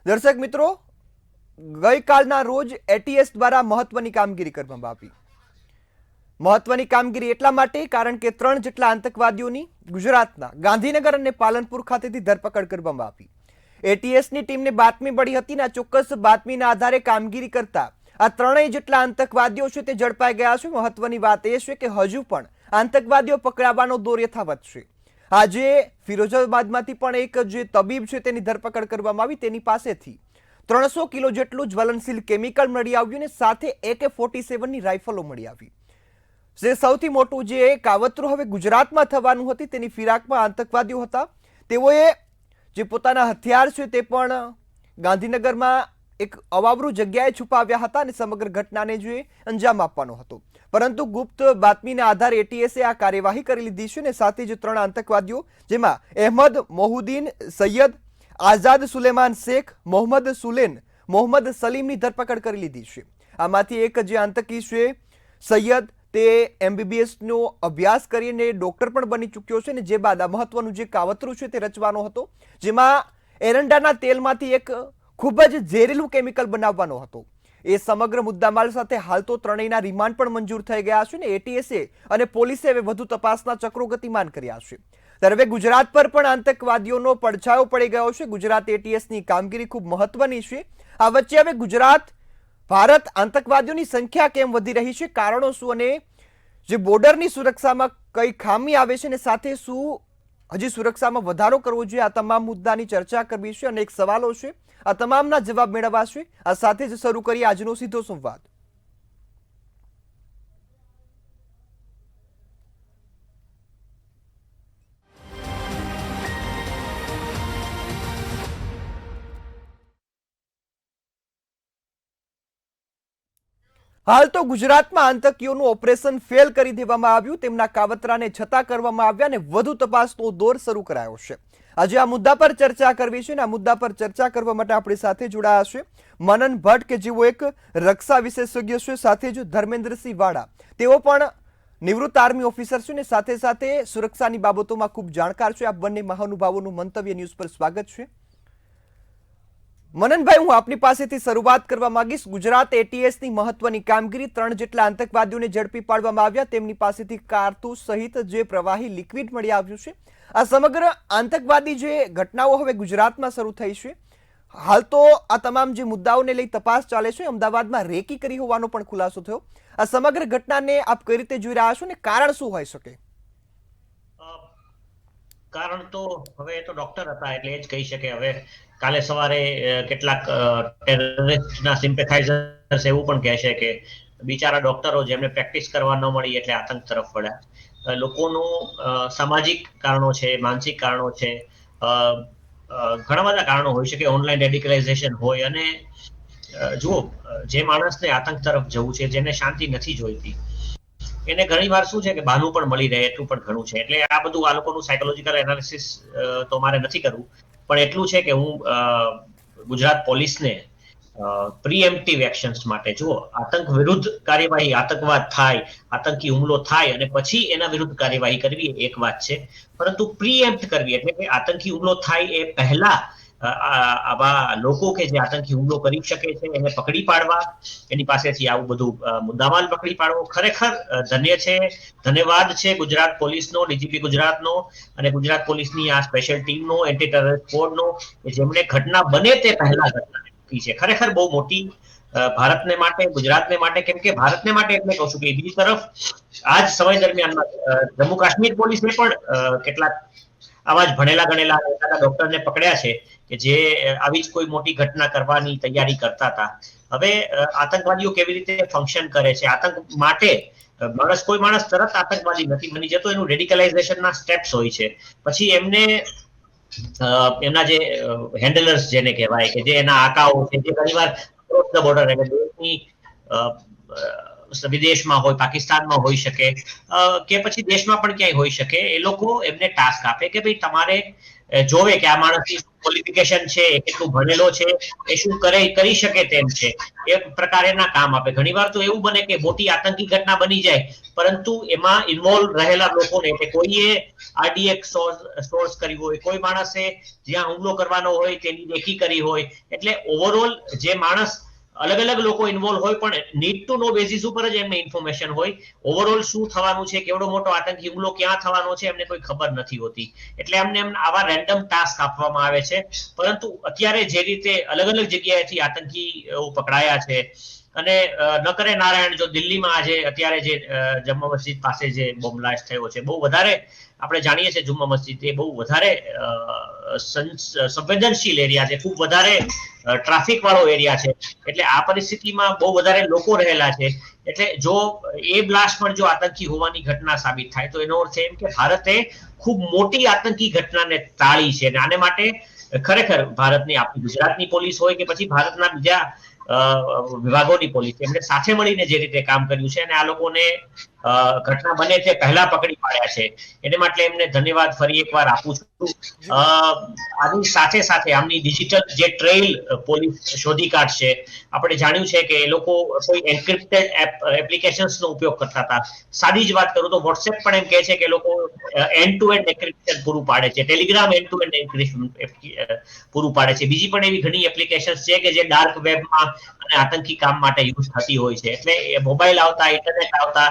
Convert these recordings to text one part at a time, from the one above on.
દર્શક મિત્રો, ગઈકાલના રોજ એટીએસ દ્વારા મહત્વની કામગીરી કરવામાં આવી. મહત્વની કામગીરી એટલા માટે કારણ કે 3 જેટલા આતંકવાદીઓની ગુજરાતના ગાંધીનગર અને પાલનપુર ખાતેથી ધરપકડ કરવામાં આવી. એટીએસની ટીમને બાતમી મળી હતી અને આ ચોક્કસ બાતમીના આધારે કામગીરી કરતા આ 3 જેટલા આતંકવાદીઓ છે તે ઝડપાઈ ગયા છે. મહત્વની વાત એ છે કે હજુ પણ આતંકવાદીઓ પકડાવાનો દોર યથાવત છે. આજે ફિરોઝાબાદમાંથી પણ એક જે તબીબ છે તેની ધરપકડ કરવામાં આવી. તેની પાસેથી 300 કિલો જેટલું જ્વલનશીલ કેમિકલ મળી આવ્યું અને સાથે AK-47ની રાઇફલો મળી આવી. જે સૌથી મોટું જે કાવતરું હવે ગુજરાતમાં થવાનું હતી તેની ફિરાકમાં આતંકવાદીઓ હતા. તેઓએ જે પોતાના હથિયાર છે તે પણ ગાંધીનગરમાં એક અવાવરૂ જગ્યાએ છુપાવ્યા હતા અને સમગ્ર ઘટનાને જે અંજામ આપવાનો હતો. પરંતુ ગુપ્ત બાતમીના આધારે એટીએસે આ કાર્યવાહી કરી લીધી છે અને સાથે જ 3 આતંકવાદીઓ જેમાં અહેમદ મોહુદ્દીન સૈયદ, આઝાદ સુલેમાન શેખ, મોહમ્મદ સુલેન, મોહમ્મદ સલીમની ધરપકડ કરી લીધી છે. આમાંથી એક જે આતંકી છે સૈયદ તે MBBS નો અભ્યાસ કરીને ડોક્ટર પણ બની ચૂક્યો છે અને જે બાદ આ મહત્વનું જે કાવતરું છે તે રચવાનો હતો, જેમાં એરંડાના તેલમાંથી એક ખૂબ જ ઝેરીલું કેમિકલ બનાવવાનો હતો. એ સમગ્ર મુદ્દામાલ સાથે હાલ તો 3ના રિમાન્ડ પણ મંજૂર થઈ ગયા છે ને એટીએસે અને પોલીસે હવે વધુ તપાસના ચક્રો ગતિમાન કર્યા છે. ત્યારે હવે ગુજરાત પર પણ આતંકવાદીઓનો પડછાયો પડી ગયો છે. ગુજરાત એટીએસની કામગીરી ખૂબ મહત્વની છે. આ વચ્ચે હવે ગુજરાત ભારત આતંકવાદીઓની સંખ્યા કેમ વધી રહી છે, કારણો શું અને જે બોર્ડરની સુરક્ષામાં કઈ ખામી આવે છે અને સાથે શું હજી સુરક્ષામાં વધારો કરવો જોઈએ, આ તમામ મુદ્દાની ચર્ચા કરવી છે. અનેક સવાલો છે, આ તમામના જવાબ મેળવવા છે. આ સાથે જ શરૂ કરીએ આજનો સીધો સંવાદ. હાલ તો ગુજરાતમાં આતંકીઓનું ઓપરેશન ફેલ કરી દેવામાં આવ્યું. તેમના કાવતરાને છતા કરવામાં આવ્યા અને વધુ તપાસનો દોર શરૂ કરાયો છે. આજે આ મુદ્દા પર ચર્ચા કરવી છે અને આ મુદ્દા પર ચર્ચા કરવા માટે આપણી સાથે જોડાયા છે મનન ભટ્ટ કે જેઓ એક રક્ષા વિશેષજ્ઞ છે, સાથે જ ધર્મેન્દ્રસિંહ વાડા, તેઓ પણ નિવૃત્ત આર્મી ઓફિસર છે અને સાથે સાથે સુરક્ષાની બાબતોમાં ખૂબ જાણકાર છે. આ બંને મહાનુભાવોનું મંતવ્ય ન્યૂઝ પર સ્વાગત છે. મનનભાઈ, હું આપની પાસેથી શરૂઆત કરવા માંગીશ. ગુજરાત એટીએસની મહત્વની કામગીરી, 3 જેટલા આતંકવાદીઓને ઝડપી પાડવામાં આવ્યા, તેમની પાસેથી કારતૂસ સહિત જે પ્રવાહી લિક્વિડ મળી આવ્યું છે. આ સમગ્ર આતંકવાદી જે ઘટનાઓ હવે ગુજરાતમાં શરૂ થઈ છે, હાલ તો આ તમામ જે મુદ્દાઓને લઈ તપાસ ચાલે છે. અમદાવાદમાં રેકી કરી હોવાનો પણ ખુલાસો થયો. આ સમગ્ર ઘટનાને આપ કઈ રીતે જોઈ રહ્યા છો ને કારણ શું હોઈ શકે? કારણ તો હવે તો ડોક્ટર હતા એટલે એ જ કહી શકે. હવે કાલે સવારે કેટલાક ટેરરિસ્ટના સિમ્પેથાઇઝર્સ એવું પણ કહે છે કે બિચારા ડોક્ટરો જેમને પ્રેક્ટિસ કરવા ન મળી એટલે આતંક તરફ વળ્યા. લોકોનું સામાજિક કારણો છે, માનસિક કારણો છે, ઘણા બધા કારણો હોઈ શકે. ઓનલાઈન રેડિકલાઇઝેશન હોય અને જુઓ, જે માણસને આતંક તરફ જવું છે, જેને શાંતિ નથી જોઈતી, એને ઘણી વાર શું છે કે બહાનું પણ મળી રહે એટલું પણ ઘણું છે. એટલે આ બધું આ લોકોનું સાયકોલોજીકલ એનાલિસિસ તો મારે નથી કરવું, પણ એટલું છે કે હું ગુજરાત પોલીસને પ્રીએમ્પ્ટિવ એક્શન્સ માટે, જુઓ, આતંક વિરુદ્ધ કાર્યવાહી, આતંકવાદ થાય, આતંકી હુમલો થાય અને પછી એના વિરુદ્ધ કાર્યવાહી કરવી એક વાત છે, પરંતુ પ્રીએમ્પ્ટ કરવી એટલે કે આતંકી હુમલો થાય એ પહેલા આવા લોકો કે જે આતંકી હુમલો કરી શકે છે એને પકડી પાડવા, એની પાસેથી આવું બધું મુદ્દામાલ પકડી પાડવો ખરેખર ધન્યવાદ છે ગુજરાત પોલીસનો, ડીજીપી ગુજરાતનો અને ગુજરાત પોલીસની આ સ્પેશિયલ ટીમનો, એન્ટી ટેરરિસ્ટ સ્ક્વોડનો, જેમણે ઘટના બને તે પહેલા ઘટનાને રોકી છે. ખરેખર બહુ મોટી ભારતને માટે, ગુજરાતને માટે, કેમ કે ભારતને માટે એટલે કહું છું કે બીજી તરફ આ જ સમય દરમિયાનમાં જમ્મુ કાશ્મીર પોલીસે પણ કેટલાક આવા જ ભણેલા ગણેલા ડોક્ટરને પકડ્યા છે કે જે આવી જ કોઈ મોટી ઘટના કરવાની તૈયારી કરતા હતા. હવે આતંકવાદીઓ કેવી રીતે ફંક્શન કરે છે, આતંક માટે કોઈ માણસ તરત આતંકવાદી નથી બની જતો, એનું રેડિકલાઇઝેશનના સ્ટેપ્સ હોય છે. પછી એમને એમના જે હેન્ડલર્સ જેને કહેવાય કે જે એના આકાઓ છે, જે ઘણીવાર ક્રોસ ધ બોર્ડર એટલે દેશની વિદેશમાં હોય, પાકિસ્તાનમાં હોઈ શકે કે પછી દેશમાં પણ ક્યાંય હોઈ શકે, એ લોકો એમને ટાસ્ક આપે કે ભાઈ તમારે જોવે કે આ માણસની ક્વોલિફિકેશન છે, એ કેટલું ભણેલો છે, એ શું કરી શકે તેમ છે, એ પ્રકારેના કામ આપે. ઘણીવાર તો એવું બને કે મોટી આતંકી ઘટના બની જાય, પરંતુ એમાં ઇન્વોલ્વ રહેલા લોકોને, એટલે કોઈએ RDX સોર્સ કરી હોય, કોઈ માણસે જ્યાં હુમલો કરવાનો હોય તેની દેખી કરી હોય, એટલે ઓવરઓલ જે માણસ અલગ અલગ લોકો ઇન્વોલ્વ હોય, પણ નીડ ટુ નો બેઝિસ ઉપર જ એમને ઇન્ફોર્મેશન હોય. ઓવરઓલ શું થવાનું છે, કેવડો મોટો આતંકી હુમલો ક્યાં થવાનો છે, એમને કોઈ ખબર નથી હોતી. એટલે એમને આવા રેન્ડમ ટાસ્ક આપવામાં આવે છે. પરંતુ અત્યારે જે રીતે અલગ અલગ જગ્યાએથી આતંકીઓ પકડાયા છે, અને ન કરે નારાયણ, જો દિલ્હીમાં આજે અત્યારે જે જમ્મા મસ્જિદ પાસે જે બોમ્બ બ્લાસ્ટ થયો છે, બહુ વધારે આપણે જાણીએ છીએ જુમ્મા મસ્જિદ એ બહુ વધારે સંવેદનશીલ એરિયા છે, ખૂબ વધારે ટ્રાફિક વાળો એરિયા છે. એટલે આ પરિસ્થિતિમાં બહુ વધારે લોકો રહેલા છે. એટલે જો એ બ્લાસ્ટ પણ જો આતંકી હોવાની ઘટના સાબિત થાય, તો એનો અર્થ એમ કે ભારતે ખૂબ મોટી આતંકી ઘટનાને ટાળી છે. અને આને માટે ખરેખર ભારતની, આપણી ગુજરાતની પોલીસ હોય કે પછી ભારતના બીજા વિભાગોની પોલીસ, એમને સાથે મળીને જે રીતે કામ કર્યું છે, અને આ લોકોને ઘટના બને તે પહેલા પકડી પાડ્યા છે, એને માટે એમને ધન્યવાદ ફરી એકવાર આપું છું. આની સાથે સાથે આમની ડિજિટલ જે ટ્રેલ પોલીસ શોધી કાઢશે. આપણે જાણ્યું છે કે એ લોકો કોઈ એન્ક્રિપ્ટેડ એપ્લિકેશન્સનો ઉપયોગ કરતા હતા. સાદી જ વાત કરું તો વોટ્સએપ પણ એમ કહે છે કે લોકો એન્ડ ટુ એન્ડ એન્ક્રિપ્શન પૂરું પાડે છે. Telegram end to end encryption પૂરું પાડે છે. બીજી પણ એવી ઘણી એપ્લિકેશન્સ છે કે જે ડાર્ક વેબમાં અને આતંકી કામ માટે યુઝ થતી હોય છે. એટલે એ મોબાઈલ આવતા, ઇન્ટરનેટ આવતા,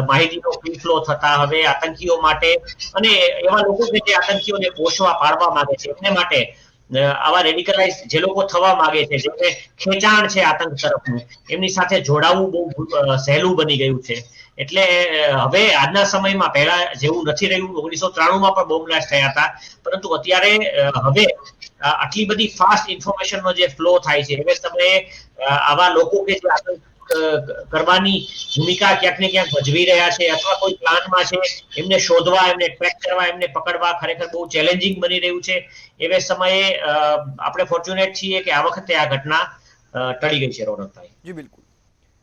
માહિતીનો ફ્રી ફ્લો થતા, હવે આતંકીઓ માટે અને એવા લોકો કે જે આતંકીઓને પોષવા પાડવા માંગે છે, એમને માટે આવા રેડિકલાઇઝ જે લોકો થવા માંગે છે, જેમને ખેંચાણ છે આતંક તરફનું, એમની સાથે જોડાવું બહુ સહેલું બની ગયું છે. એટલે હવે આજના સમયમાં પહેલા જેવું નથી રહ્યું. 1993માં પણ બોમ્બ બ્લાસ્ટ થયા હતા, પરંતુ અત્યારે હવે આટલી બધી ફાસ્ટ ઇન્ફોર્મેશનનો જે ફ્લો થાય છે, હવે સમયે આવા લોકો કે જે આતંક કરવાની ભૂમિકા ક્યાંક ને ક્યાંક ભજવી રહ્યા છે, અથવા કોઈ પ્લાનમાં છે, એમને શોધવા, એમને ટ્રેક કરવા, એમને પકડવા ખરેખર બહુ ચેલેન્જિંગ બની રહ્યું છે. એવે સમયે આપણે ફોર્ચ્યુનેટ છીએ કે આ વખતે આ ઘટના ટળી ગઈ છે. રોનકભાઈ, જી બિલકુલ.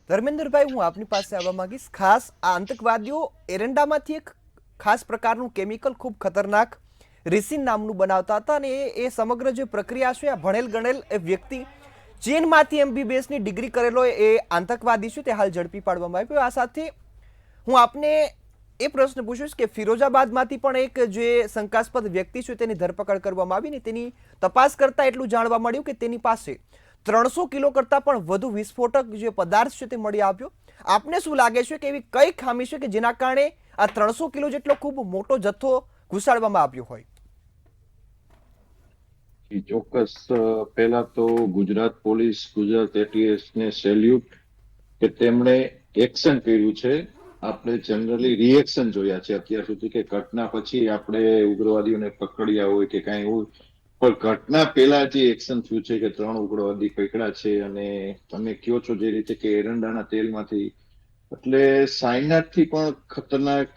ધર્મેન્દ્રભાઈ, હું આપની પાસે આવવા માંગીશ. ખાસ આ આતંકવાદીઓ એરંડામાંથી એક ખાસ પ્રકારનું કેમિકલ ખૂબ ખતરનાક રેસિન નામનું બનાવતા હતા, અને એ સમગ્ર જે પ્રક્રિયા છે, આ ભણેલ ગણેલ એ વ્યક્તિ ચીનમાંથી MBBSની ડિગ્રી કરેલો એ આતંકવાદી છે, તે હાલ ઝડપી પાડવામાં આવ્યો. આ સાથે હું આપને એ પ્રશ્ન પૂછીશ કે ફિરોઝાબાદમાંથી પણ એક જે શંકાસ્પદ વ્યક્તિ છે તેની ધરપકડ કરવામાં આવી, ને તેની તપાસ કરતા એટલું જાણવા મળ્યું કે તેની પાસે 300 કિલો કરતા પણ વધુ વિસ્ફોટક જે પદાર્થ છે તે મળી આવ્યો. આપને શું લાગે છે કે એવી કઈ ખામી છે કે જેના કારણે આ 300 કિલો જેટલો ખૂબ મોટો જથ્થો ઘુસાડવામાં આવ્યો હોય? ચોક્કસ. પહેલા તો ગુજરાત પોલીસ, ગુજરાત ATS ને સેલ્યુટ કે તેમણે એક્શન કર્યું છે. આપણે જનરલી રિએક્શન જોયા છે અત્યાર સુધી, કે ઘટના પછી આપણે ઉગ્રવાદીઓને પકડ્યા હોય કે કાંઈ હોય, પણ ઘટના પહેલા જે એક્શન થયું છે કે 3 ઉગ્રવાદી પકડ્યા છે. અને તમે કહો છો જે રીતે કે એરંડાના તેલમાંથી, એટલે સાયનાઇડ થી પણ ખતરનાક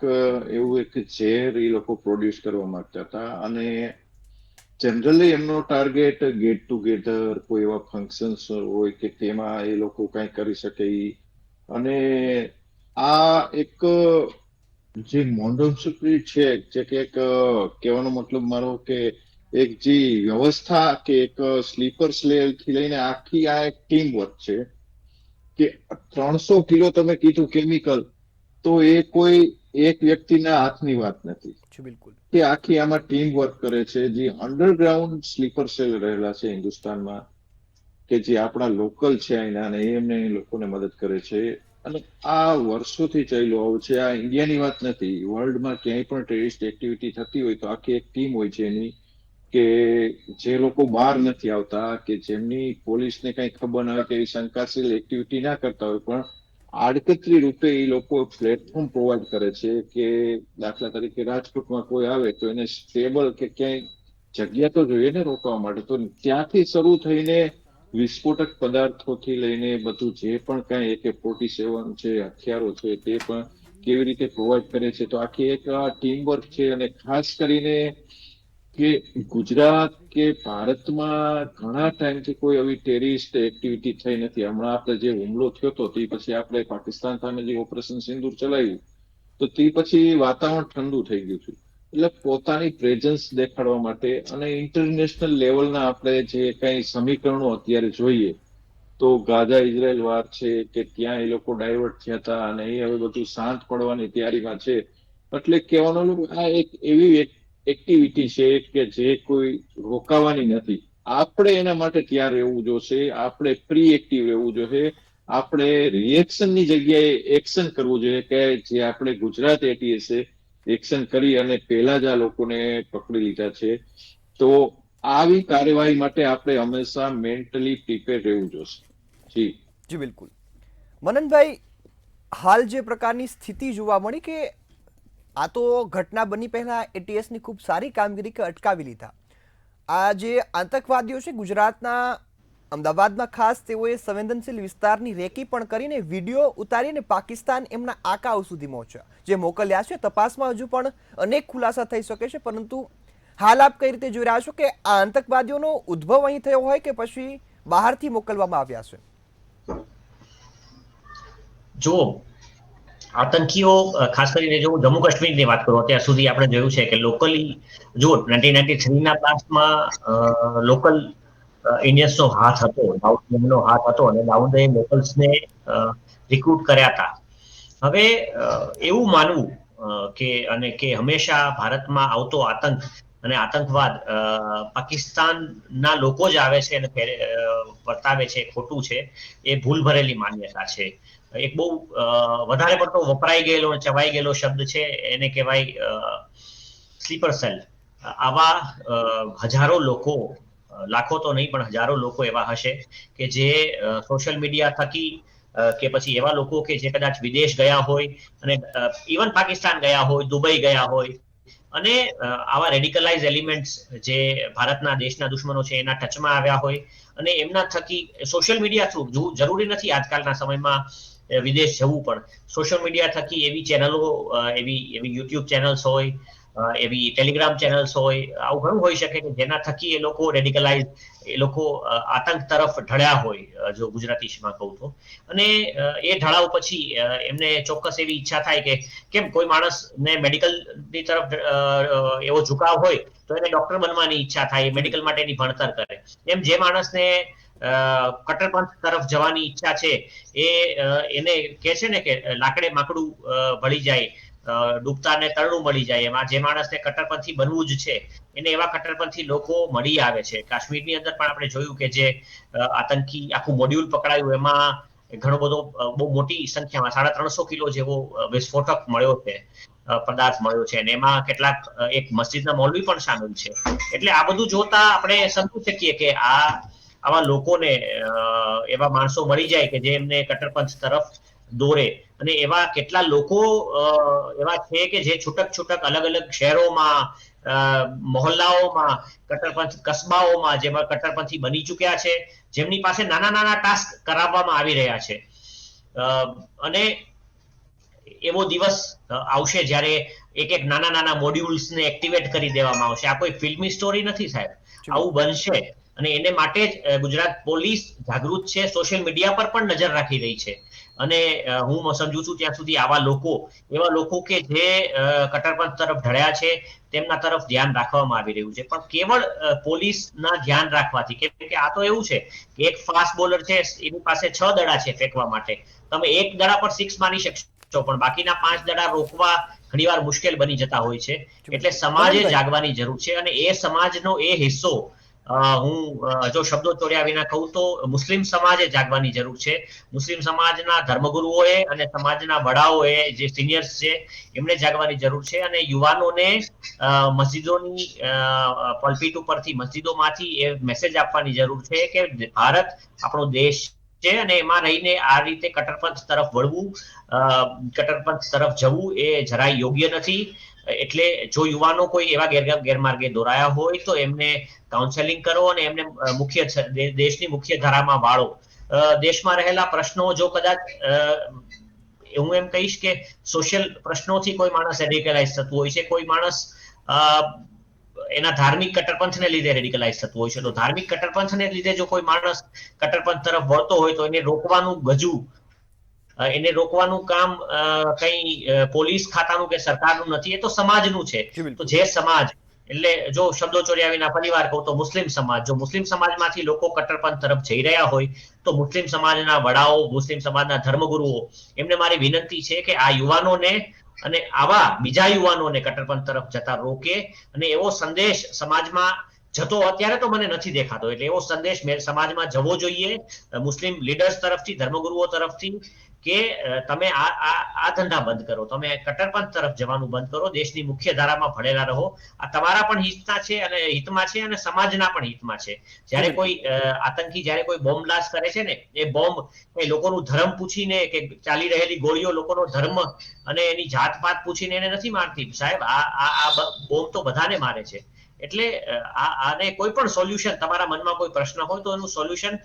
એવું એક ઝેર એ લોકો પ્રોડ્યુસ કરવા માંગતા હતા. અને જનરલી એમનો ટાર્ગેટ ગેટ ટુગેધર, કોઈ એવા ફંક્શન્સ હોય કે તેમાં એ લોકો કંઈ કરી શકે. અને આ એક જે મોન્ડોન્સુપરી છે, જે કે એક કહેવાનો મતલબ મારો કે એક જે વ્યવસ્થા કે એક સ્લીપર સેલ થી લઈને આખી આ એક ટીમ વર્ક છે. કે 300 કિલો તમે કીધું કેમિકલ, તો એ કોઈ એક વ્યક્તિના હાથની વાત નથી. બિલકુલ. કે આખી આમાં ટીમ વર્ક કરે છે. જે અંડરગ્રાઉન્ડ સ્લીપર સેલ રહેલા છે હિન્દુસ્તાનમાં, કે જે આપણા લોકલ છે અહીંના, અને એમને લોકોને મદદ કરે છે. અને આ વર્ષોથી ચાલ્યું આવું છે. આ ઇન્ડિયાની વાત નથી, વર્લ્ડમાં ક્યાંય પણ ટેરરિસ્ટ એક્ટિવિટી થતી હોય તો આખી એક ટીમ હોય છે એની, કે જે લોકો બહાર નથી આવતા, કે જેમની પોલીસને કઈ ખબર ના હોય, કે એવી શંકાશીલ એક્ટિવિટી ના કરતા હોય, પણ આડકતરી રૂપે એ લોકો પ્લેટફોર્મ પ્રોવાઈડ કરે છે. કે દાખલા તરીકે રાજકોટમાં કોઈ આવે તો એને સ્ટેબલ કે ક્યાંય જગ્યા તો જોઈએ ને રોકવા માટે, તો ત્યાંથી શરૂ થઈને વિસ્ફોટક પદાર્થોથી લઈને બધું જે પણ કાંઈ AK-47 છે, હથિયારો છે, તે પણ કેવી રીતે પ્રોવાઈડ કરે છે. તો આખી એક ટીમ વર્ક છે. અને ખાસ કરીને કે ગુજરાત કે ભારતમાં ઘણા ટાઈમથી કોઈ આવી ટેરરિસ્ટ એક્ટિવિટી થઈ નથી. હમણાં આપણે જે હુમલો થયો હતો તે પછી આપણે પાકિસ્તાન સામે જે ઓપરેશન સિંદૂર ચલાવ્યું, તો તે પછી વાતાવરણ ઠંડુ થઈ ગયું છે. એટલે પોતાની પ્રેઝન્સ દેખાડવા માટે અને ઇન્ટરનેશનલ લેવલના આપણે જે કઈ સમીકરણો અત્યારે જોઈએ તો ગાઝા ઇઝરાયલ વાર છે કે ત્યાં એ લોકો ડાયવર્ટ થયા હતા અને એ હવે બધું શાંત પડવાની તૈયારીમાં છે. એટલે કહેવાનો આ એક એવી એક્ટિવિટી છે કે જે કોઈ રોકાવાની નથી. આપણે એના માટે તૈયાર રહેવું જોશે, આપણે પ્રી એક્ટિવ રહેવું જોઈએ, આપણે રિએક્શનની જગ્યાએ એક્શન કરવું જોઈએ કે જે આપણે ગુજરાત એટીએસે એક્શન કરી અને પહેલા જ આ લોકોને પકડી લીધા છે. તો આવી કાર્યવાહી માટે આપણે હંમેશા મેન્ટલી પ્રિપેર રહેવું જોશે. જી જી બિલકુલ. મનનભાઈ, હાલ જે પ્રકારની સ્થિતિ જોવા મળી કે આ તો ઘટના બની પહેલા એટીએસની ખૂબ સારી કામગીરી કે અટકાવી લીધા. આ જે આતંકવાદીઓ છે ગુજરાતના અમદાવાદમાં ખાસ તેઓએ સંવેદનશીલ વિસ્તારની રેકી પણ કરીને વિડીયો ઉતારીને પાકિસ્તાન એમના આકાઓ સુધી પહોંચ્યા, જે મોકલ્યા છે. તપાસમાં હજુ પણ અનેક ખુલાસા થઈ શકે છે, પરંતુ હાલ આપ કઈ રીતે જોઈ રહ્યા છો કે આ આતંકવાદીઓનો ઉદ્ભવ અહીં થયો હોય કે પછી બહારથી મોકલવામાં આવ્યા છે? જો આતંકીઓ ખાસ કરીને જો જમ્મુ કાશ્મીરની વાત કરું, અત્યાર સુધી આપણે જોયું છે કે લોકલી જો 1993ના પાસમાં લોકલ ઇન્ડિયન્સનો હાથ હતો, દાઉદનો હાથ હતો અને દાઉદે લોકલ્સને રિક્રુટ કર્યા હતા. હવે એવું માનવું કે હંમેશા ભારતમાં આવતો આતંક અને આતંકવાદ પાકિસ્તાનના લોકો જ આવે છે અને વર્તાવે છે, ખોટું છે, એ ભૂલ ભરેલી માન્યતા છે. એક બહુ વધારે પડતો વપરાઈ ગયેલો અને ચવાઈ ગયેલો શબ્દ છે, એને કહેવાય સ્લીપર સેલ. આવા હજારો લોકો, લાખો તો નહીં પણ હજારો લોકો એવા હશે કે જે સોશિયલ મીડિયા થકી કે પછી એવા લોકો કે જે કદાચ વિદેશ ગયા હોય અને ઇવન પાકિસ્તાન ગયા હોય, દુબઈ ગયા હોય અને આવા રેડિકલાઇઝ એલિમેન્ટ્સ જે ભારતના દેશના દુશ્મનો છે એના ટચમાં આવ્યા હોય અને એમના થકી સોશિયલ મીડિયા થ્રુ, જરૂરી નથી આજકાલના સમયમાં વિદેશ જવું, પણ સોશિયલ મીડિયા થકી એવી ચેનલો, એવી યુટ્યુબ ચેનલ્સ હોય, એવી ટેલિગ્રામ ચેનલ્સ હોય, આવું ઘણું હોઈ શકે કે જેના થકી એ લોકો રેડિકલાઇઝ, એ લોકો આતંક તરફ ઢળ્યા હોય, જો ગુજરાતીમાં કહું તો. અને એ ઢળાવ પછી એમને ચોક્કસ એવી ઈચ્છા થાય કે કેમ કોઈ માણસને મેડિકલની તરફ એવો ઝુકાવ હોય તો એને ડોક્ટર બનવાની ઈચ્છા થાય, મેડિકલ માટેની ભણતર કરે. એમ જે માણસને કટ્ટરપંથ તરફ જવાની ઈચ્છા છે એને કહે છે ને કે લાકડે માકડું ભળી જાય, ડૂબતાને તરણું મળી જાય. એમાં જે માણસને કટ્ટરપંથી બનવું જ છે એને એવા કટ્ટરપંથી લોકો મળી આવે છે. કાશ્મીરની અંદર પણ આપણે જોયું કે જે આતંકી આખું મોડ્યુલ પકડાયું એમાં ઘણો બધો બહુ મોટી સંખ્યામાં 350 કિલો જેવો વિસ્ફોટક મળ્યો છે, પદાર્થ મળ્યો છે, અને એમાં કેટલાક એક મસ્જિદના મૌલવી પણ સામેલ છે. એટલે આ બધું જોતા આપણે સમજી શકીએ કે આવા લોકોને, એવા માણસો મળી જાય કે જે એમને કટ્ટરપંથ તરફ દોરે. અને એવા કેટલા લોકો એવા છે કે જે છૂટક અલગ અલગ શહેરોમાં, મહોલ્લાઓમાં, કટ્ટરપંથ કસ્બાઓમાં જેમાં કટ્ટરપંથી બની ચૂક્યા છે, જેમની પાસે નાના નાના ટાસ્ક કરાવવામાં આવી રહ્યા છે. અને એવો દિવસ આવશે જ્યારે એક નાના નાના મોડ્યુલ્સને એક્ટિવેટ કરી દેવામાં આવશે. આ કોઈ ફિલ્મી સ્ટોરી નથી સાહેબ, આવું બનશે. અને એને માટે જ ગુજરાત પોલીસ જાગૃત છે, સોશિયલ મીડિયા પર પણ નજર રાખી રહી છે. અને હું સમજુ છું ત્યાં સુધી એવા લોકો કે જે કટ્ટરપંથ તરફ ઢળ્યા છે તેમના તરફ ધ્યાન રાખવામાં આવી રહ્યું છે. પણ કેવળ પોલીસના ધ્યાન રાખવાથી, કેમ કે આ તો એવું છે કે એક ફાસ્ટ બોલર છે, એની પાસે 6 દડા છે ફેંકવા માટે. તમે એક દડા પર 6 મારી શકશો, પણ બાકીના 5 દડા રોકવા ઘણીવાર મુશ્કેલ બની જતા હોય છે. એટલે સમાજે જાગવાની જરૂર છે અને એ સમાજનો એ હિસ્સો, હું જો શબ્દો ચોર્યા વિના કહું તો મુસ્લિમ સમાજે જાગવાની જરૂર છે. મુસ્લિમ સમાજના ધર્મગુરુઓએ અને સમાજના વડાઓએ, જે સિનિયર્સ છે, એમણે જાગવાની જરૂર છે. અને યુવાનોને મસ્જિદોની પલ્પીટ ઉપરથી, મસ્જિદોમાંથી એ મેસેજ આપવાની જરૂર છે કે ભારત આપણો દેશ છે અને એમાં રહીને આ રીતે કટ્ટરપંથ તરફ વળવું, કટ્ટરપંથ તરફ જવું એ જરાય યોગ્ય નથી. એટલે જો યુવાનો કોઈ એવા ગેરમાર્ગે દોરાયા હોય તો એમને કાઉન્સેલિંગ કરો અને એમને દેશની મુખ્ય ધારામાં વાળો. દેશમાં રહેલા પ્રશ્નો જો કદાચ, હું એમ કહીશ કે સોશિયલ પ્રશ્નોથી કોઈ માણસ રેડિકલાઇઝ થતું હોય છે, કોઈ માણસ એના ધાર્મિક કટ્ટરપંથને લીધે રેડિકલાઇઝ થતું હોય છે. તો ધાર્મિક કટ્ટરપંથને લીધે જો કોઈ માણસ કટ્ટરપંથ તરફ વળતો હોય તો એને રોકવાનું ગજુ એને રોકવાનું કામ પોલીસ ખાતાનું કે સરકારનું નથી, એ તો સમાજનું છે. જી બિલકુલ. તો જે સમાજ, એટલે જો શબ્દો ચોર્યા વિના ફરીવાર કહું તો મુસ્લિમ સમાજ, જો મુસ્લિમ સમાજમાંથી લોકો કટ્ટરપંથ તરફ જઈ રહ્યા હોય તો મુસ્લિમ સમાજના વડાઓ, મુસ્લિમ સમાજના ધર્મગુરુઓ, એમને મારી વિનંતી છે કે આ યુવાનોને અને આવા બીજા યુવાનોને કટ્ટરપંથ તરફ જતા રોકે અને એવો સંદેશ સમાજમાં જતો અત્યારે તો મને નથી દેખાતો, એટલે એવો સંદેશ સમાજમાં જવો જોઈએ મુસ્લિમ લીડર્સ તરફથી, ધર્મગુરુઓ તરફથી, કે તમે આ ધંધા બંધ કરો, તમે કટ્ટરપંથ તરફ જવાનું બંધ કરો, દેશની મુખ્ય ધારામાં ભળેલા રહો. આ તમારા પણ હિતમાં છે અને સમાજના પણ હિતમાં છે. જ્યારે કોઈ આતંકી જ્યારે કોઈ બોમ્બ બ્લાસ્ટ કરે છે ને, એ બોમ્બ એ લોકોનું ધર્મ પૂછીને કે ચાલી રહેલી ગોળીઓ લોકોનો ધર્મ અને એની જાતપાત પૂછીને એને નથી મારતી સાહેબ. આ બોમ્બ તો બધાને મારે છે. એટલે આને કોઈ પણ સોલ્યુશન, તમારા મનમાં કોઈ પ્રશ્ન હોય તો એનું સોલ્યુશન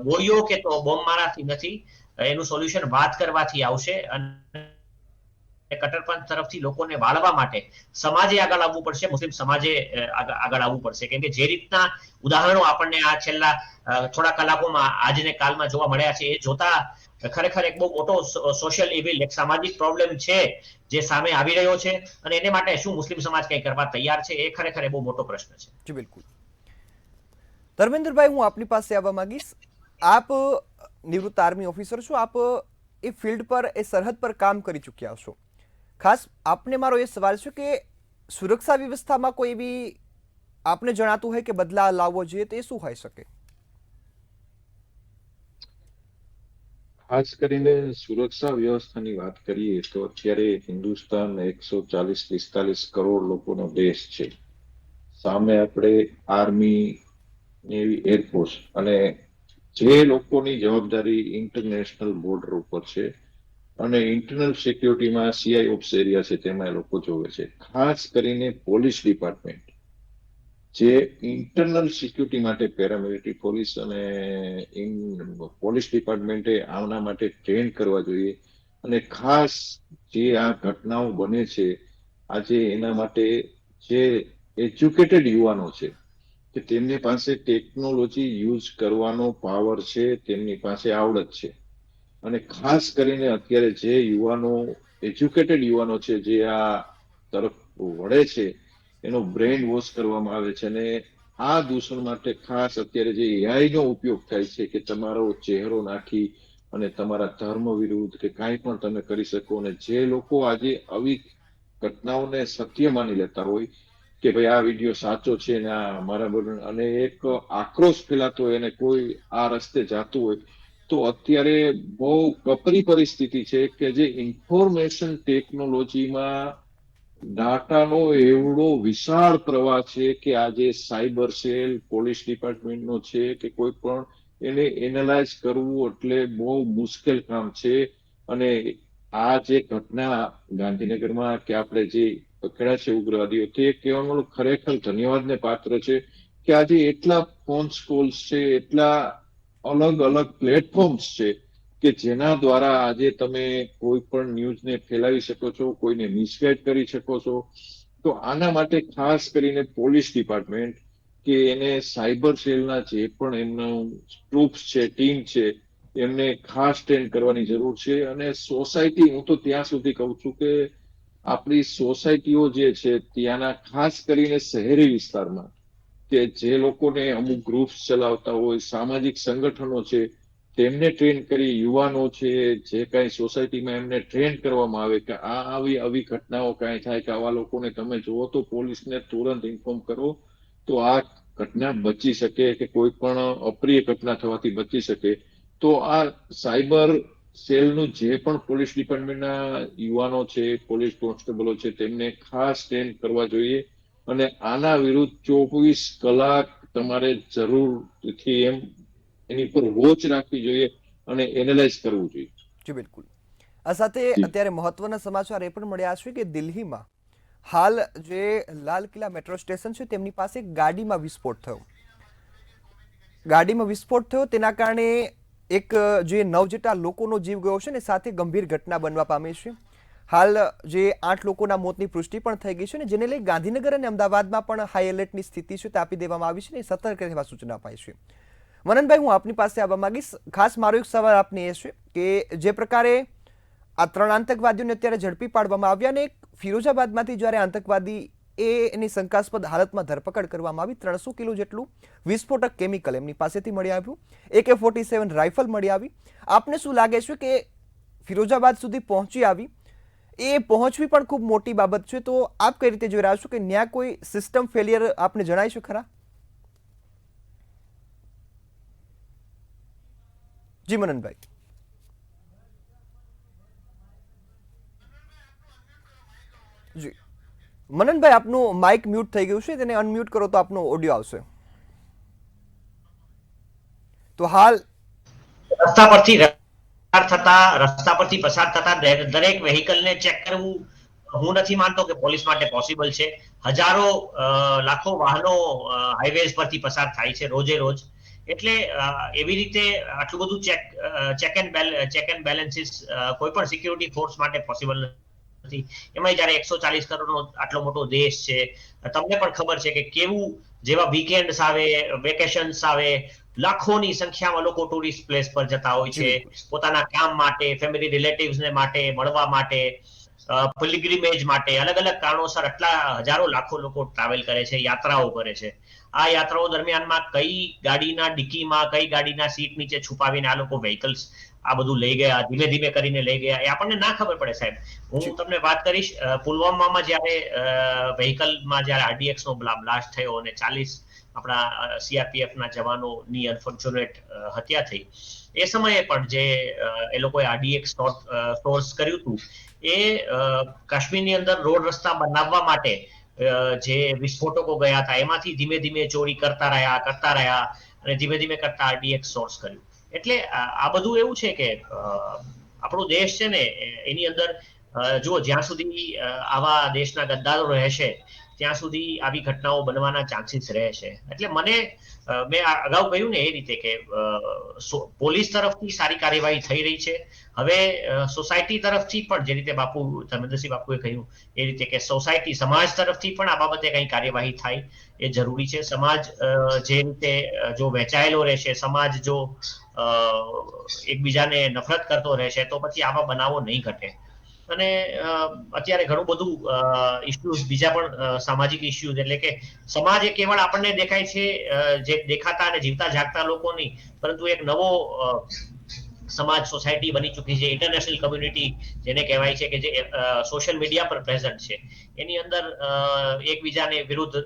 ગોળીઓ કે તો બોમ્બ મારાથી નથી, એનું સોલ્યુશન વાત કરવાથી આવશે. અને કટ્ટરપંથ તરફથી લોકોને વાળવા માટે સમાજે આગળ આવવું પડશે, મુસ્લિમ સમાજે આગળ આવવું પડશે. કેમ કે જે રીતના ઉદાહરણો આપણને આ છેલ્લા થોડા કલાકોમાં આજને કાલમાં જોવા મળ્યા છે, એ જોતા ખરેખર એક બહુ મોટો સોશિયલ ઇવિલ, એક સામાજિક પ્રોબ્લેમ છે જે સામે આવી રહ્યો છે. અને એને માટે શું મુસ્લિમ સમાજ કંઈ કરવા તૈયાર છે, એ ખરેખર બહુ મોટો પ્રશ્ન છે. જી બિલકુલ. ધર્મેન્દ્રભાઈ, હું આપની પાસે આવવા માંગીશ. આપ નિવૃત્ત આર્મી ઓફિસર છો, આપ એ ફિલ્ડ પર, એ સરહદ પર કામ કરી ચૂક્યા છો. ખાસ આપને મારો એ સવાલ છે કે સુરક્ષા વ્યવસ્થામાં કોઈ એવી આપને જણાતું હોય કે બદલાવ લાવવો જોઈએ તો એ શું હોઈ શકે? ખાસ કરીને સુરક્ષા વ્યવસ્થાની વાત કરીએ તો અત્યારે હિન્દુસ્તાન 140-45 કરોડ લોકોનો દેશ છે. સામે આપણે આર્મી, નેવી, એરફોર્સ અને જે લોકોની જવાબદારી ઇન્ટરનેશનલ બોર્ડર ઉપર છે અને ઇન્ટરનલ સિક્યુરિટીમાં CI ઓપ્સ એરિયા છે, તેમાં એ લોકો જોવે છે. ખાસ કરીને પોલીસ ડિપાર્ટમેન્ટ, જે ઇન્ટરનલ સિક્યુરિટી માટે પેરામિલિટરી પોલીસ અને પોલીસ ડિપાર્ટમેન્ટે આના માટે ટ્રેન કરવા જોઈએ. અને ખાસ જે આ ઘટનાઓ બને છે આજે, એના માટે જે એજ્યુકેટેડ યુવાનો છે કે તેમની પાસે ટેકનોલોજી યુઝ કરવાનો પાવર છે, તેમની પાસે આવડત છે. અને ખાસ કરીને અત્યારે જે યુવાનો, એજ્યુકેટેડ યુવાનો છે, જે આ તરફ વળે છે, એનો બ્રેઇન વોશ કરવામાં આવે છે. અને આ દૂષણ માટે ખાસ અત્યારે જે AI નો ઉપયોગ થાય છે કે તમારો ચહેરો નાખી અને તમારા ધર્મ વિરુદ્ધ કે કાંઈ પણ તમે કરી શકો. અને જે લોકો આજે આવી ઘટનાઓને સત્ય માની લેતા હોય કે ભાઈ આ વિડીયો સાચો છે ને આ બરાબર, અને એક આક્રોશ ફેલાતો હોય, એને કોઈ આ રસ્તે જાતું હોય, તો અત્યારે બહુ કપરી પરિસ્થિતિ છે કે જે ઇન્ફોર્મેશન ટેકનોલોજીમાં ડાટાનો એવડો વિશાળ પ્રવાહ છે કે આજે સાયબર સેલ, પોલીસ ડિપાર્ટમેન્ટનો છે કે કોઈ પણ, એને એનાલાઇઝ કરવું એટલે બહુ મુશ્કેલ કામ છે. અને આ જે ઘટના ગાંધીનગરમાં કે આપણે જે પકડ્યા છે ઉગ્રવાદીઓ, તે કહેવાનું ખરેખર ધન્યવાદને પાત્ર છે કે આજે એટલા ફોન કોલ્સ છે, એટલા અલગ અલગ પ્લેટફોર્મ્સ છે કે જેના દ્વારા આજે તમે કોઈ પણ ન્યૂઝને ફેલાવી શકો છો, કોઈને મિસગાઈડ કરી શકો છો. તો આના માટે ખાસ કરીને પોલીસ ડિપાર્ટમેન્ટ કે એને સાયબર સેલના જે પણ એમનું ટ્રુપ્સ છે, ટીમ છે, એમને ખાસ ટ્રેન કરવાની જરૂર છે. અને સોસાયટી, હું તો ત્યાં સુધી કહું છું કે આપણી સોસાયટીઓ જે છે ત્યાંના, ખાસ કરીને શહેરી વિસ્તારમાં, કે જે લોકોને અમુક ગ્રુપ્સ ચલાવતા હોય, સામાજિક સંગઠનો છે, તેમને ટ્રેન કરી, યુવાનો છે જે કાંઈ સોસાયટીમાં, એમને ટ્રેન કરવામાં આવે કે આવી ઘટનાઓ કાંઈ થાય કે આવા લોકોને તમે જુઓ તો પોલીસને તુરંત ઇન્ફોર્મ કરો, તો આ ઘટના બચી શકે કે કોઈ પણ અપ્રિય ઘટના થવાથી બચી શકે. તો આ સાયબર સેલનું જે પણ પોલીસ ડિપાર્ટમેન્ટના યુવાનો છે, પોલીસ કોન્સ્ટેબલો છે, તેમને ખાસ ટ્રેન કરવા જોઈએ. અને આના વિરુદ્ધ 24 કલાક તમારે જરૂરથી એની પર વોચ રાખવી જોઈએ અને એનાલાઇઝ કરવું જોઈએ. જી બિલકુલ. આ સાથે અત્યારે મહત્વના સમાચાર એ પણ મળ્યા છે કે દિલ્હીમાં હાલ જે લાલ કિલ્લા મેટ્રો સ્ટેશન છે, તેમની પાસે ગાડીમાં વિસ્ફોટ થયો. તેના કારણે એક જે 9 જેટલા લોકોનો જીવ ગયો છે ને, સાથે ગંભીર ઘટના બનવા પામી છે. હાલ જે 8 લોકોના મોતની પુષ્ટિ પણ થઈ ગઈ છે ને, જેને લઈ ગાંધીનગર અને અમદાવાદમાં પણ હાઈ એલર્ટની સ્થિતિ છે તે આપી દેવામાં આવી છે ને, સતર્ક રહેવા સૂચના અપાઈ છે. મનનભાઈ, હું આપની પાસે આવવા માંગીશ. ખાસ મારો એક સવાલ આપને એ છે કે જે પ્રકારે આ 3 આતંકવાદીઓને અત્યારે ઝડપી પાડવામાં આવ્યા ને એક ફિરોઝાબાદમાંથી જ્યારે આતંકવાદી એની શંકાસ્પદ હાલતમાં ધરપકડ કરવામાં આવી, 300 કિલો જેટલું વિસ્ફોટક કેમિકલ એમની પાસેથી મળી આવ્યું, AK-47 રાઇફલ મળી આવી. આપને શું લાગે છે કે ફિરોઝાબાદ સુધી પહોંચી આવી એ પહોંચવી પણ ખૂબ મોટી બાબત છે, તો આપ કઈ રીતે જોઈ રહ્યા છો કે ન્યા કોઈ સિસ્ટમ ફેલિયર આપને જણાય છે ખરા? જી મનનભાઈ. જી મનનભાઈ, આપનું માઇક મ્યુટ થઈ ગયું છે, તેને અનમ્યુટ કરો તો આપનો ઓડિયો આવશે. તો હાલ રસ્તા પરથી પસાર થતા દરેક વ્હીકલને ચેક કરવું હું નથી માનતો કે પોલીસ માટે પોસિબલ છે. હજારો લાખો વાહનો હાઈવેઝ પરથી પસાર થાય છે રોજે રોજ, એટલે એવી રીતે આટલું બધું ચેક એન્ડ બેલેન્સીસ કોઈ પણ સિક્યુરિટી ફોર્સ માટે પોસિબલ નથી. એમાં જ્યારે 140 કરોડનો આટલો મોટો દેશ છે, તમને પણ ખબર છે કે કેવું જેવા વીકેન્ડ્સ આવે, વેકેશન્સ આવે, લાખોની સંખ્યામાં લોકો ટુરિસ્ટ પ્લેસ પર જતા હોય છે પોતાના કામ માટે, ફેમિલી રિલેટિવ્સને માટે મળવા માટે, પિલગ્રીમેજ માટે, અલગ અલગ કારણોસર આટલા હજારો લાખો લોકો ટ્રાવેલ કરે છે, યાત્રાઓ કરે છે. આ યાત્રાઓ દરમિયાનમાં કઈ ગાડીના ડિક્કીમાં, કઈ ગાડીના સીટ નીચે છુપાવીને આ લોકો વ્હીકલ્સ આ બધું લઈ ગયા, ધીમે ધીમે કરીને લઈ ગયા, એ આપણને ના ખબર પડે સાહેબ. હું તમને વાત કરીશ, પુલવામામાં જ્યારે વ્હીકલમાં જ્યારે RDX નો બ્લાસ્ટ થયો અને 40 આપણા CRPF ના જવાનોની અનફોર્ચ્યુનેટ હત્યા થઈ, એ સમયે પણ જે એ લોકોએ RDX સ્ટોર્સ કર્યું હતું, એ કાશ્મીરની અંદર રોડ રસ્તા બનાવવા માટે જે વિસ્ફોટકો ગયા હતા એમાંથી ધીમે ધીમે ચોરી કરતા રહ્યા અને ધીમે ધીમે કરતા RDX સોર્સ કર્યું. એટલે આ બધું એવું છે કે આપણો દેશ છે ને એની અંદર જુઓ, જ્યાં સુધી આવા દેશના ગદ્દારો રહેશે ત્યાં સુધી આવી ઘટનાઓ બનવાના ચાન્સીસ રહેશે. એટલે મેં અગાઉ કહ્યું ને એ રીતે કે પોલીસ તરફથી સારી કાર્યવાહી થઈ રહી છે. હવે સોસાયટી તરફથી પણ, જે રીતે ધર્મેન્દ્રસિંહ બાપુએ કહ્યું એ રીતે કે સોસાયટી, સમાજ તરફથી પણ આ બાબતે કંઈ કાર્યવાહી થાય એ જરૂરી છે. સમાજ જે રીતે જો વહેંચાયેલો રહેશે, સમાજ જો એકબીજાને નફરત કરતો રહેશે તો પછી આવા બનાવો નહીં ઘટે. અને અત્યારે ઘણું બધું ઇસ્યુઝ, બીજા પણ સામાજિક ઇસ્યુઝ, એટલે કે સમાજ એ કેવળ આપણને દેખાય છે જે દેખાતા અને જીવતા જાગતા લોકો નહીં, પરંતુ એક નવો સમાજ, સોસાયટી બની ચૂકી છે, ઇન્ટરનેશનલ કમ્યુનિટી જેને કહેવાય છે, કે જે સોશિયલ મીડિયા પર પ્રેઝન્ટ છે. એની અંદર એકબીજાને વિરુદ્ધ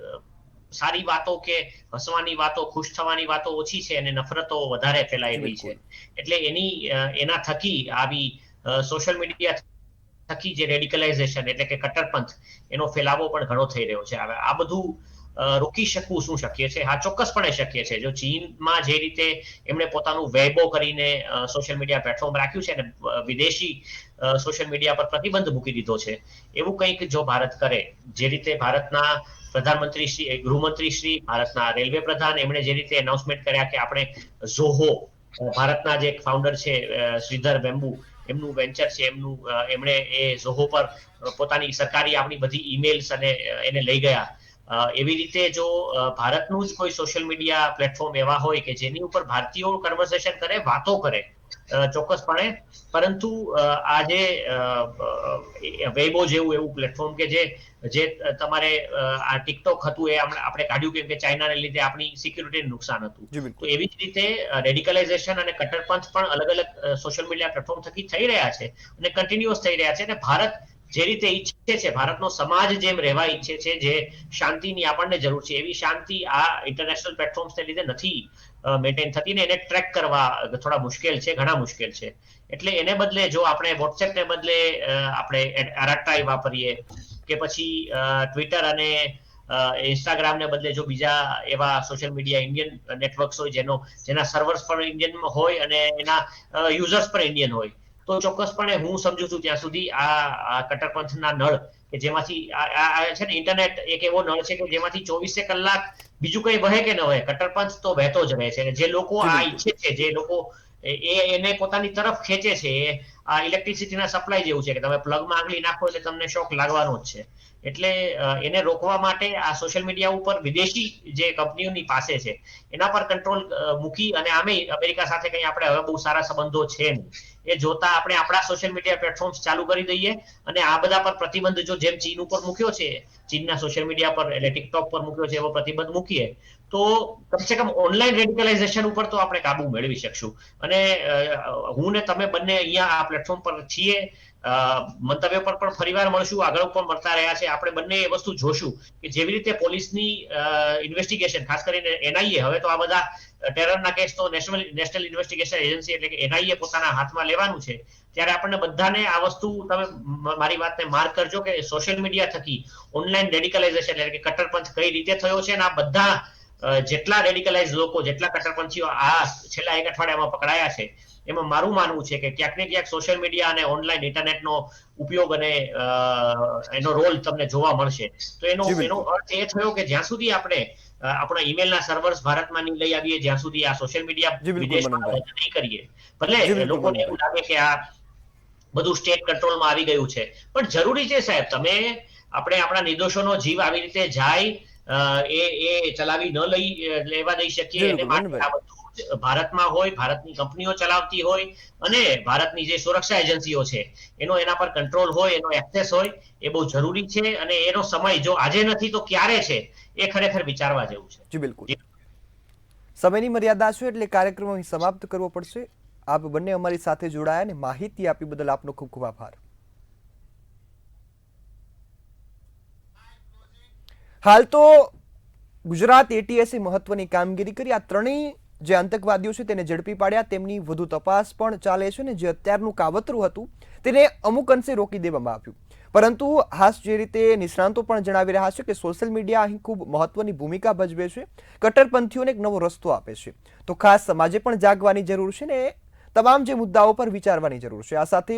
સારી વાતો કે હસવાની વાતો, ખુશ થવાની વાતો ઓછી છે અને નફરતો વધારે ફેલાઈ રહી છે. એટલે એના થકી આવી સોશિયલ મીડિયા થકી જે રેડિકલાઇઝેશન એટલે કે કટ્ટરપંથ, એનો ફેલાવો પણ ઘણો થઈ રહ્યો છે. હવે આ બધું રોકી શકવું શું શક્ય છે? હા, ચોક્કસપણે શક્ય છે. જો ચીનમાં જે રીતે એમણે પોતાનું વેબો કરીને સોશિયલ મીડિયા પ્લેટફોર્મ રાખ્યું છે અને વિદેશી સોશિયલ મીડિયા પર પ્રતિબંધ મૂકી દીધો છે, એવું કંઈક જો ભારત કરે, જે રીતે ભારતના પ્રધાનમંત્રી શ્રી, ગૃહમંત્રી શ્રી, ભારતના રેલવે પ્રધાન, એમણે જે રીતે એનાઉન્સમેન્ટ કર્યા કે આપણે ઝોહો, ભારતના જે ફાઉન્ડર છે શ્રીધર વેમ્બુ, એમનું વેન્ચર છે, એમણે એ ઝોહો પર પોતાની સરકારી આપણી બધી ઈમેલ્સ અને એને લઈ ગયા. એવી રીતે જો ભારતનું જ કોઈ સોશિયલ મીડિયા પ્લેટફોર્મ એવા હોય કે જેની ઉપર ભારતીયો કન્વર્સેશન કરે, વાતો કરે, ચોક્કસપણે. પરંતુ આજે વેબો જેવું એવું પ્લેટફોર્મ કે જે તમારે આ ટિકટોક હતું, એ આપણે કાઢ્યું કેમ કે ચાઇનાને લીધે આપણી સિક્યુરિટીને નુકસાન હતું. તો એવી જ રીતે રેડિકલાઇઝેશન અને કટ્ટરપંથ પણ અલગ અલગ સોશિયલ મીડિયા પ્લેટફોર્મ થકી થઈ રહ્યા છે અને કન્ટિન્યુઅસ થઈ રહ્યા છે. અને ભારત જે રીતે ઈચ્છે છે, ભારતનો સમાજ જેમ રહેવા ઈચ્છે છે, જે શાંતિની આપણને જરૂર છે, એવી શાંતિ આ ઇન્ટરનેશનલ પ્લેટફોર્મ્સને લીધે નથી મેન્ટેન થતી ને એને ટ્રેક કરવા થોડા મુશ્કેલ છે, ઘણા મુશ્કેલ છે. એટલે એને બદલે જો આપણે વોટ્સએપને બદલે આપણે આરટ્રાઈ વાપરીએ કે પછી ટ્વિટર અને ઇન્સ્ટાગ્રામને બદલે જો બીજા એવા સોશિયલ મીડિયા ઇન્ડિયન નેટવર્ક્સ હોય જેના સર્વર્સ પણ ઇન્ડિયન હોય અને એના યુઝર્સ પણ ઇન્ડિયન હોય, તો ચોક્કસપણે હું સમજુ છું ત્યાં સુધી આ કટ્ટરપંથના નળ કે જેમાંથી આ છે ને, ઇન્ટરનેટ એક એવો નળ છે કે જેમાંથી 24 કલાક બીજું કંઈ વહે કે ન વહે, કટ્ટરપંથ તો વહેતો જ રહે છે. અને જે લોકો આ ઈચ્છે છે, જે લોકો એને પોતાની તરફ ખેંચે છે, એ આ ઇલેક્ટ્રિસિટીના સપ્લાય જેવું છે કે તમે પ્લગમાં આંગળી નાખો એટલે તમને શોક લાગવાનો જ છે. એટલે એને રોકવા માટે આ સોશિયલ મીડિયા ઉપર વિદેશી જે કંપનીઓની પાસે છે એના પર કંટ્રોલ મૂકી, અને આમે અમેરિકા સાથે કંઈ આપણે હવે બહુ સારા સંબંધો છે નહીં, એ જોતા આપણે આપણા સોશિયલ મીડિયા પ્લેટફોર્મ્સ ચાલુ કરી દઈએ અને આ બધા પર પ્રતિબંધ જો જેમ ચીન ઉપર મૂક્યો છે, ચીનના સોશિયલ મીડિયા પર એટલે ટિકટોક પર મૂક્યો છે એવો પ્રતિબંધ મૂકીએ તો કમસે કમ ઓનલાઈન રેડિકલાઇઝેશન ઉપર તો આપણે કાબુ મેળવી શકશું. અને હું ને તમે બંને અહીંયા આ પ્લેટફોર્મ પર છીએ, મંતવ્ય પર પણ ફરીવાર મળશું, આગળ પણ મળતા રહ્યા છે. આપણે બંને એ વસ્તુ જોશું કે જેવી રીતે પોલીસની ઇન્વેસ્ટિગેશન, ખાસ કરીને એનઆઈએ, હવે તો આ બધા ટેરરના કેસ તો નેશનલ ઇન્વેસ્ટિગેશન એજન્સી એટલે કે એનઆઈએ પોતાના હાથમાં લેવાનું છે, ત્યારે આપણને બધાને આ વસ્તુ, તમે મારી વાતને માર્ક કરજો કે સોશિયલ મીડિયા થકી ઓનલાઈન રેડિકલાઇઝેશન એટલે કે કટ્ટરપંથ કઈ રીતે થયો છે, અને આ બધા જેટલા રેડિકલાઇઝ લોકો, જેટલા કટ્ટરપંથીઓ આ છેલ્લા એક અઠવાડિયામાં પકડાયા છે, એમાં મારું માનવું છે કે ક્યાંક ને ક્યાંક સોશિયલ મીડિયા અને ઓનલાઈન ઇન્ટરનેટનો ઉપયોગ અને એનો રોલ તમને જોવા મળશે. તો એનો અર્થ એ થયો કે જ્યાં સુધી આપણે આપણા ઈમેલના સર્વર્સ ભારતમાં નહીં લઈ આવીએ, જ્યાં સુધી આ સોશિયલ મીડિયા વિદેશમાં બંધ નહીં કરીએ, ભલે લોકોને એવું લાગે કે આ બધું સ્ટેટ કંટ્રોલમાં આવી ગયું છે, પણ જરૂરી છે સાહેબ, તમે આપણે આપણા નિર્દોષોનો જીવ આવી રીતે જાય એ ચલાવી ન લેવા દઈ શકીએ. એને માટે આ બધું ભારતમાં હોય, ભારતની કંપનીઓ ચલાવતી હોય અને ભારતની જે સુરક્ષા એજન્સીઓ છે એનો એના પર કંટ્રોલ હોય, એનો એક્સેસ હોય, એ બહુ જરૂરી છે. અને એનો સમય જો આજે નથી તો ક્યારે છે એ ખરેખર વિચારવા જેવું છે. જી બિલકુલ, સમયની મર્યાદા છે એટલે કાર્યક્રમ અહીં સમાપ્ત કરવો પડશે. આપ બંને અમારી સાથે જોડાયા અને માહિતી આપી બદલ આપનો ખૂબ ખૂબ આભાર. હાલ તો ગુજરાત એટીએસે મહત્વની કામગીરી કરી. આ ત્રણેય જે આતંકવાદીઓ છે તેને ઝડપી પાડ્યા, તેમની વધુ તપાસ પણ ચાલે છે, ને જે અત્યારનું કાવતરું હતું તેને અમુક અંશે રોકી દેવામાં આવ્યું. પરંતુ ખાસ જે રીતે નિષ્ણાંતો પણ જણાવી રહ્યા છે કે સોશિયલ મીડિયા અહીં ખૂબ મહત્વની ભૂમિકા ભજવે છે, કટ્ટરપંથીઓને એક નવો રસ્તો આપે છે. તો ખાસ સમાજે પણ જાગવાની જરૂર છે ને તમામ જે મુદ્દાઓ પર વિચારવાની જરૂર છે. આ સાથે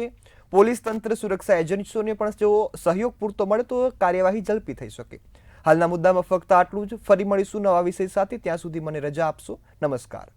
પોલીસ તંત્ર, સુરક્ષા એજન્સીઓને પણ જો સહયોગ પૂરતો મળે તો કાર્યવાહી ઝડપી થઈ શકે. હાલના મુદ્દામાં ફક્ત આટલું જ. ફરી મળીશું નવા વિષય સાથે. ત્યાં સુધી મને રજા આપશો. નમસ્કાર.